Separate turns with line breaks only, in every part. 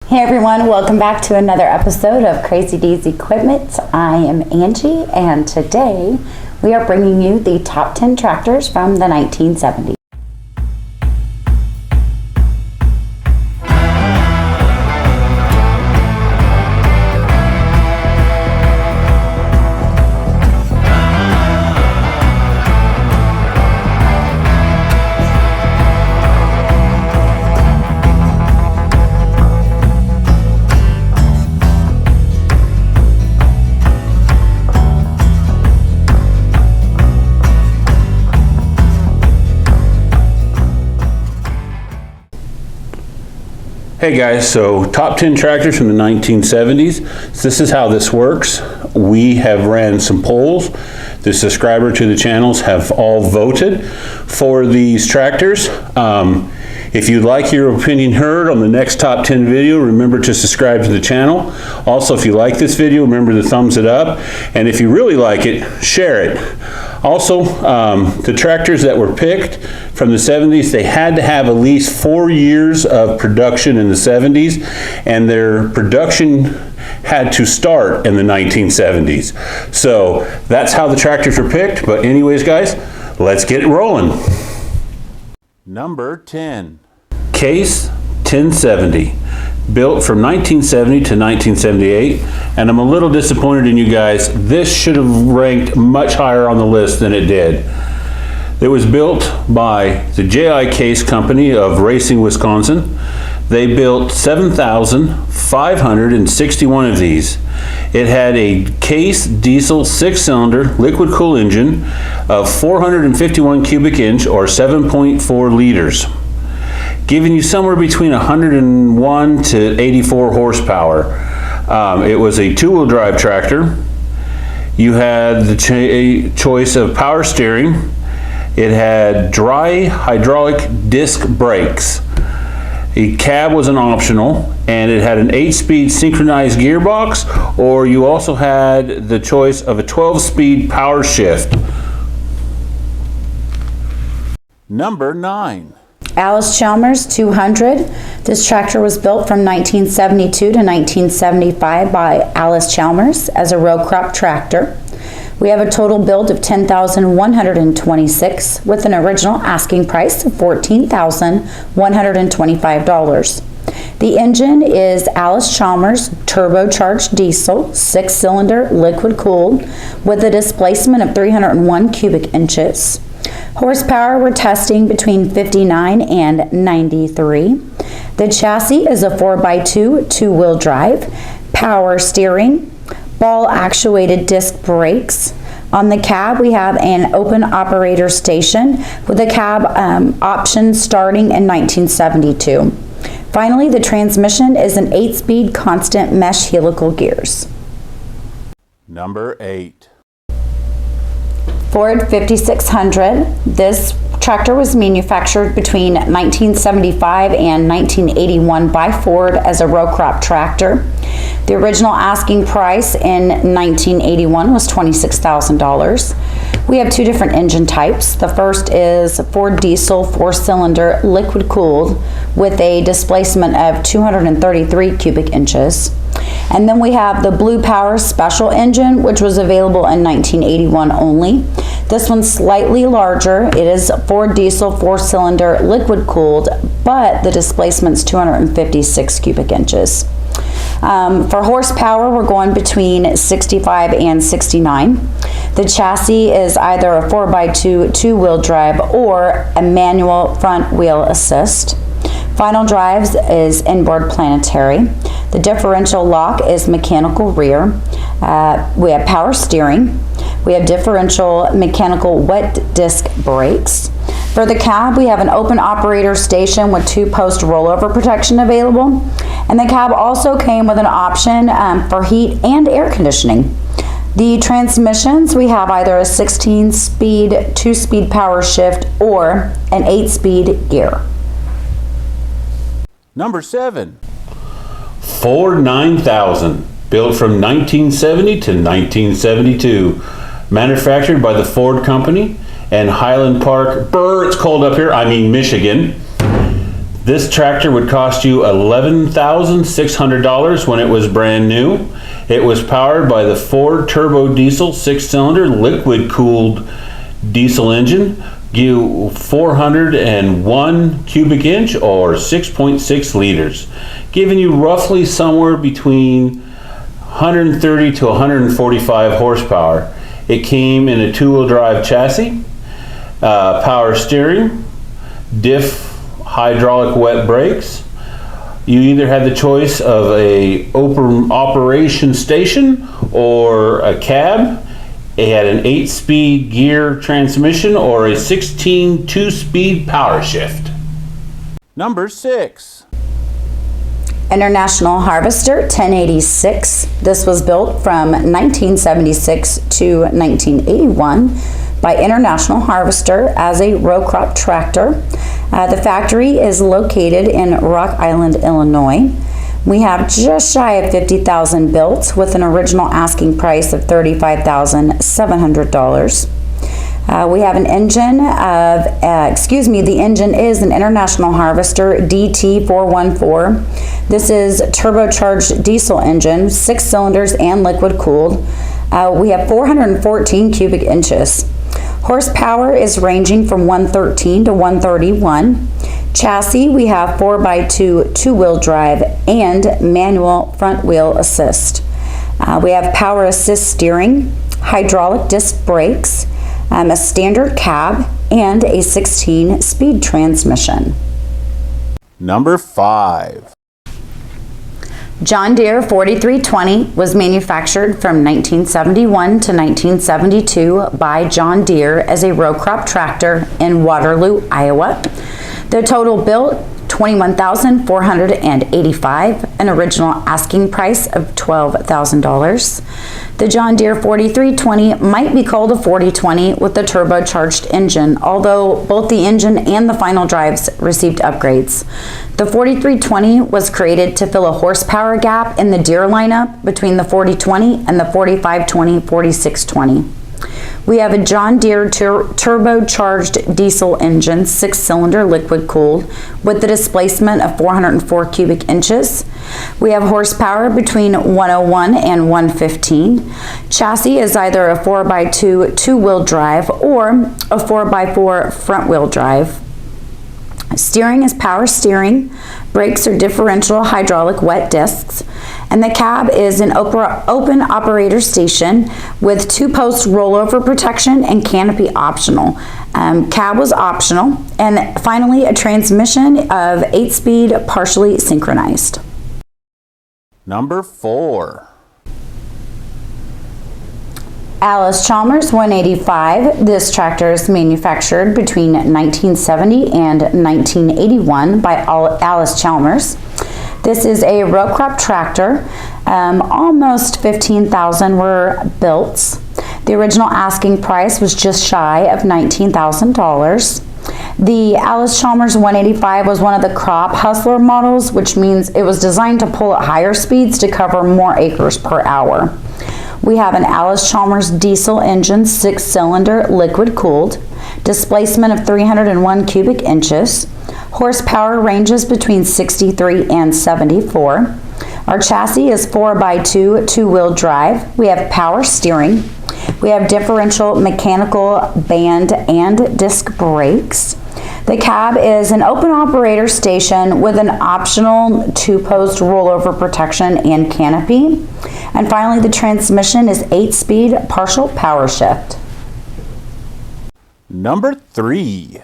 Hey everyone, welcome back to another episode of Crazy D's Equipment. I am Angie, and today we are bringing you the top 10 tractors from the 1970s.
Hey guys, so top 10 tractors from the 1970s. This is how this works. We have ran some polls. The subscriber to the channels have all voted for these tractors. If you'd like your opinion heard on the next top 10 video, remember to subscribe to the channel. Also, if you like this video, remember to thumbs it up. And if you really like it, share it. Also, the tractors that were picked from the 70s, they had to have at least 4 years of production in the 70s, and their production had to start in the 1970s. So that's how the tractors were picked. But anyways, guys, let's get it rolling. Number 10, Case 1070, built from 1970 to 1978, and I'm a little disappointed in you guys. This should have ranked much higher on the list than it did. It was built by the J.I. Case Company of Racing, Wisconsin. They built 7,561 of these. It had a Case diesel 6-cylinder liquid cool engine of 451 cubic inch or 7.4 liters, giving you somewhere between 101 to 84 horsepower. It was a two-wheel drive tractor. You had the choice of power steering. It had dry hydraulic disc brakes. A cab was an optional, and it had an 8-speed synchronized gearbox, or you also had the choice of a 12-speed power shift. Number 9.
Alice Chalmers 200. This tractor was built from 1972 to 1975 by Alice Chalmers as a row crop tractor. We have a total build of 10,126 with an original asking price of $14,125. The engine is Alice Chalmers turbocharged diesel 6-cylinder liquid cooled with a displacement of 301 cubic inches. Horsepower we're testing between 59 and 93. The chassis is a 4x2 two-wheel drive, power steering, ball actuated disc brakes. On the cab we have an open operator station with a cab option starting in 1972. Finally, the transmission is an 8-speed constant mesh helical gears.
Number 8.
Ford 5600. This tractor was manufactured between 1975 and 1981 by Ford as a row crop tractor. The original asking price in 1981 was $26,000. We have two different engine types. The first is Ford diesel 4-cylinder liquid cooled with a displacement of 233 cubic inches. And then we have the Blue Power Special engine, which was available in 1981 only. This one's slightly larger. It is Ford diesel 4-cylinder liquid cooled, but the displacement's 256 cubic inches. For horsepower, we're going between 65 and 69. The chassis is either a 4x2 two-wheel drive or a manual front wheel assist. Final drives is inboard planetary. The differential lock is mechanical rear. We have power steering. We have differential mechanical wet disc brakes. For the cab, we have an open operator station with 2-post rollover protection available. And the cab also came with an option for heat and air conditioning. The transmissions, we have either a 16-speed, 2-speed power shift or an 8-speed gear.
Number 7. Ford 9000, built from 1970 to 1972. Manufactured by the Ford Company and Highland Park, it's cold up here, Michigan. This tractor would cost you $11,600 when it was brand new. It was powered by the Ford turbo diesel 6-cylinder liquid cooled diesel engine, give 401 cubic inch or 6.6 liters, giving you roughly somewhere between 130 to 145 horsepower. It came in a 2-wheel drive chassis, power steering, diff hydraulic wet brakes. You either had the choice of a open operation station or a cab. It had an 8-speed gear transmission or a 16 2-speed power shift. Number 6.
International Harvester 1086. This was built from 1976 to 1981 by International Harvester as a row crop tractor. The factory is located in Rock Island, Illinois. We have just shy of 50,000 built with an original asking price of $35,700. We have an engine of, the engine is an International Harvester DT414. This is turbocharged diesel engine, 6 cylinders and liquid cooled. We have 414 cubic inches. Horsepower is ranging from 113 to 131. Chassis, we have 4x2 two-wheel drive and manual front wheel assist. We have power assist steering, hydraulic disc brakes, a standard cab, and a 16-speed transmission.
Number 5.
John Deere 4320 was manufactured from 1971 to 1972 by John Deere as a row crop tractor in Waterloo, Iowa. The total built $21,485, an original asking price of $12,000. The John Deere 4320 might be called a 4020 with the turbocharged engine, although both the engine and the final drives received upgrades. The 4320 was created to fill a horsepower gap in the Deere lineup between the 4020 and the 4520/4620. We have a John Deere turbocharged diesel engine, 6-cylinder liquid cooled with the displacement of 404 cubic inches. We have horsepower between 101 and 115. Chassis is either a 4x2 two-wheel drive or a 4x4 front-wheel drive. Steering is power steering, brakes are differential hydraulic wet discs, and the cab is an open operator station with 2-post rollover protection and canopy optional. Cab was optional, and finally a transmission of 8-speed partially synchronized.
Number 4.
Alice Chalmers 185. This tractor is manufactured between 1970 and 1981 by Alice Chalmers. This is a row crop tractor. Almost 15,000 were built. The original asking price was just shy of $19,000. The Alice Chalmers 185 was one of the crop hustler models, which means it was designed to pull at higher speeds to cover more acres per hour. We have an Alice Chalmers diesel engine, 6-cylinder, liquid cooled, displacement of 301 cubic inches. Horsepower ranges between 63 and 74. Our chassis is 4x2 two-wheel drive. We have power steering. We have differential mechanical band and disc brakes. The cab is an open operator station with an optional 2-post rollover protection and canopy. And finally, the transmission is 8-speed partial power shift.
Number 3.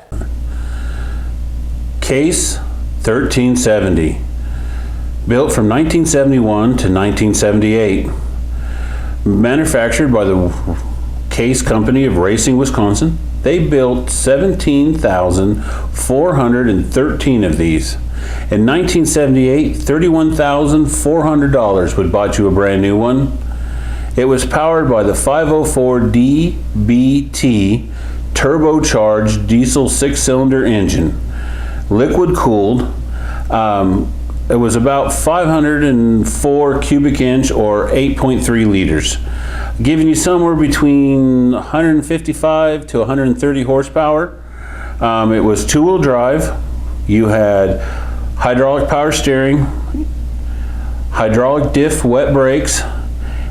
Case 1370. Built from 1971 to 1978. Manufactured by the Case Company of Racing, Wisconsin. They built 17,413 of these. In 1978, $31,400 would bought you a brand new one. It was powered by the 504 DBT turbocharged diesel 6-cylinder engine, liquid cooled. It was about 504 cubic inch or 8.3 liters, giving you somewhere between 155 to 130 horsepower. It was 2-wheel drive. You had hydraulic power steering, hydraulic diff wet brakes.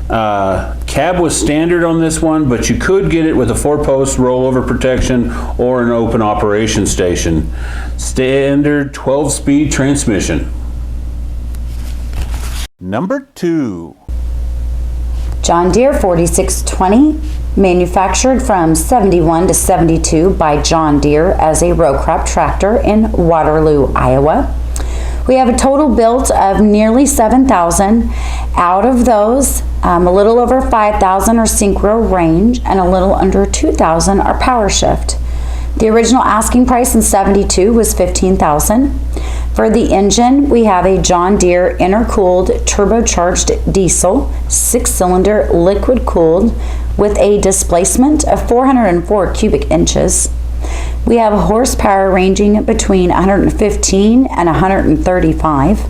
Cab was standard on this one, but you could get it with a 4-post rollover protection or an open operation station. Standard 12-speed transmission. Number 2.
John Deere 4620, manufactured from 71 to 72 by John Deere as a row crop tractor in Waterloo, Iowa. We have a total built of nearly 7,000. Out of those, a little over 5,000 are synchro range and a little under 2,000 are power shift. The original asking price in 72 was $15,000. For the engine, we have a John Deere intercooled turbocharged diesel 6-cylinder liquid cooled with a displacement of 404 cubic inches. We have a horsepower ranging between 115 and 135.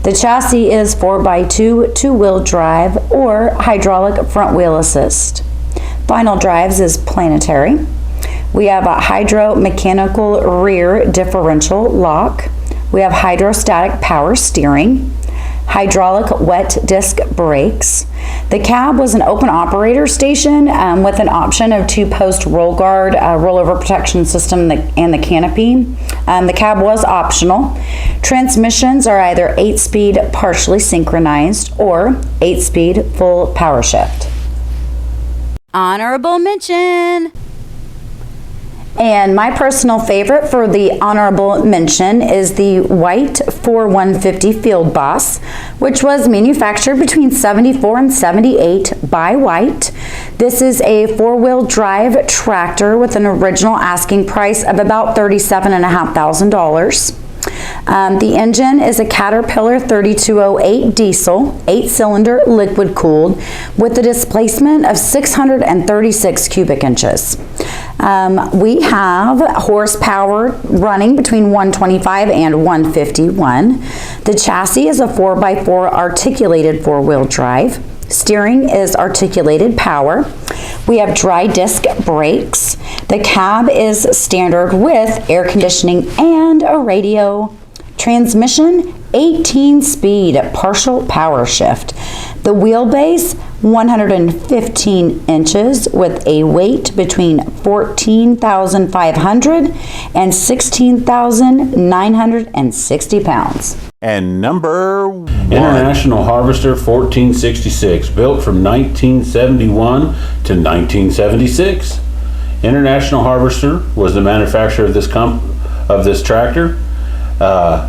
The chassis is 4x2 two-wheel drive or hydraulic front wheel assist. Final drives is planetary. We have a hydro-mechanical rear differential lock. We have hydrostatic power steering, hydraulic wet disc brakes. The cab was an open operator station with an option of 2-post roll guard, rollover protection system, and the canopy. The cab was optional. Transmissions are either 8-speed partially synchronized or 8-speed full power shift. Honorable mention. And my personal favorite for the honorable mention is the white 4150 Field Boss, which was manufactured between 74 and 78 by White. This is a 4-wheel drive tractor with an original asking price of about $37,500. The engine is a Caterpillar 3208 diesel, 8-cylinder liquid cooled with a displacement of 636 cubic inches. We have horsepower running between 125 and 151. The chassis is a 4x4 articulated 4-wheel drive. Steering is articulated power. We have dry disc brakes. The cab is standard with air conditioning and a radio. Transmission, 18-speed partial power shift. The wheelbase, 115 inches with a weight between 14,500 and 16,960 pounds.
And number 1. International Harvester 1466, built from 1971 to 1976. International Harvester was the manufacturer of this tractor.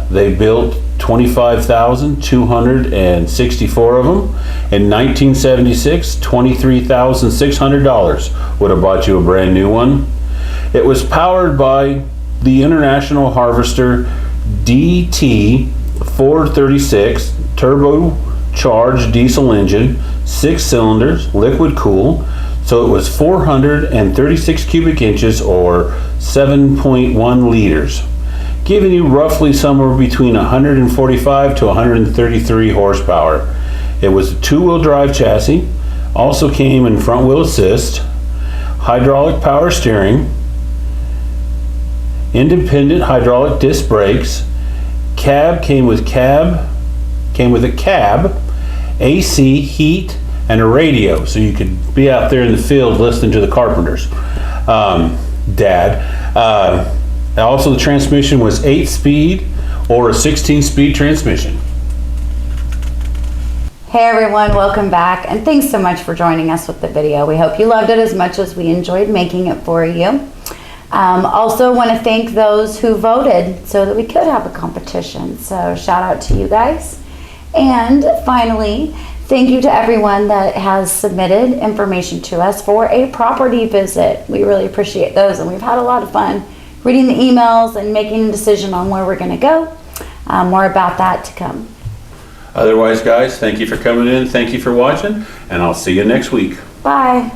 They built 25,264 of them. In 1976, $23,600 would have bought you a brand new one. It was powered by the International Harvester DT 436 turbocharged diesel engine, 6 cylinders, liquid cool. So it was 436 cubic inches or 7.1 liters. Giving you roughly somewhere between 145 to 133 horsepower. It was a 2-wheel drive chassis, also came in front wheel assist, hydraulic power steering, independent hydraulic disc brakes, came with a cab, AC, heat, and a radio, so you could be out there in the field listening to the carpenters. Also, the transmission was 8-speed or a 16-speed transmission.
Hey everyone, welcome back, and thanks so much for joining us with the video. We hope you loved it as much as we enjoyed making it for you. Also want to thank those who voted so that we could have a competition. So shout out to you guys. And finally, thank you to everyone that has submitted information to us for a property visit. We really appreciate those, and we've had a lot of fun reading the emails and making a decision on where we're going to go. More about that to come.
Otherwise, guys, thank you for coming in. Thank you for watching, and I'll see you next week.
Bye.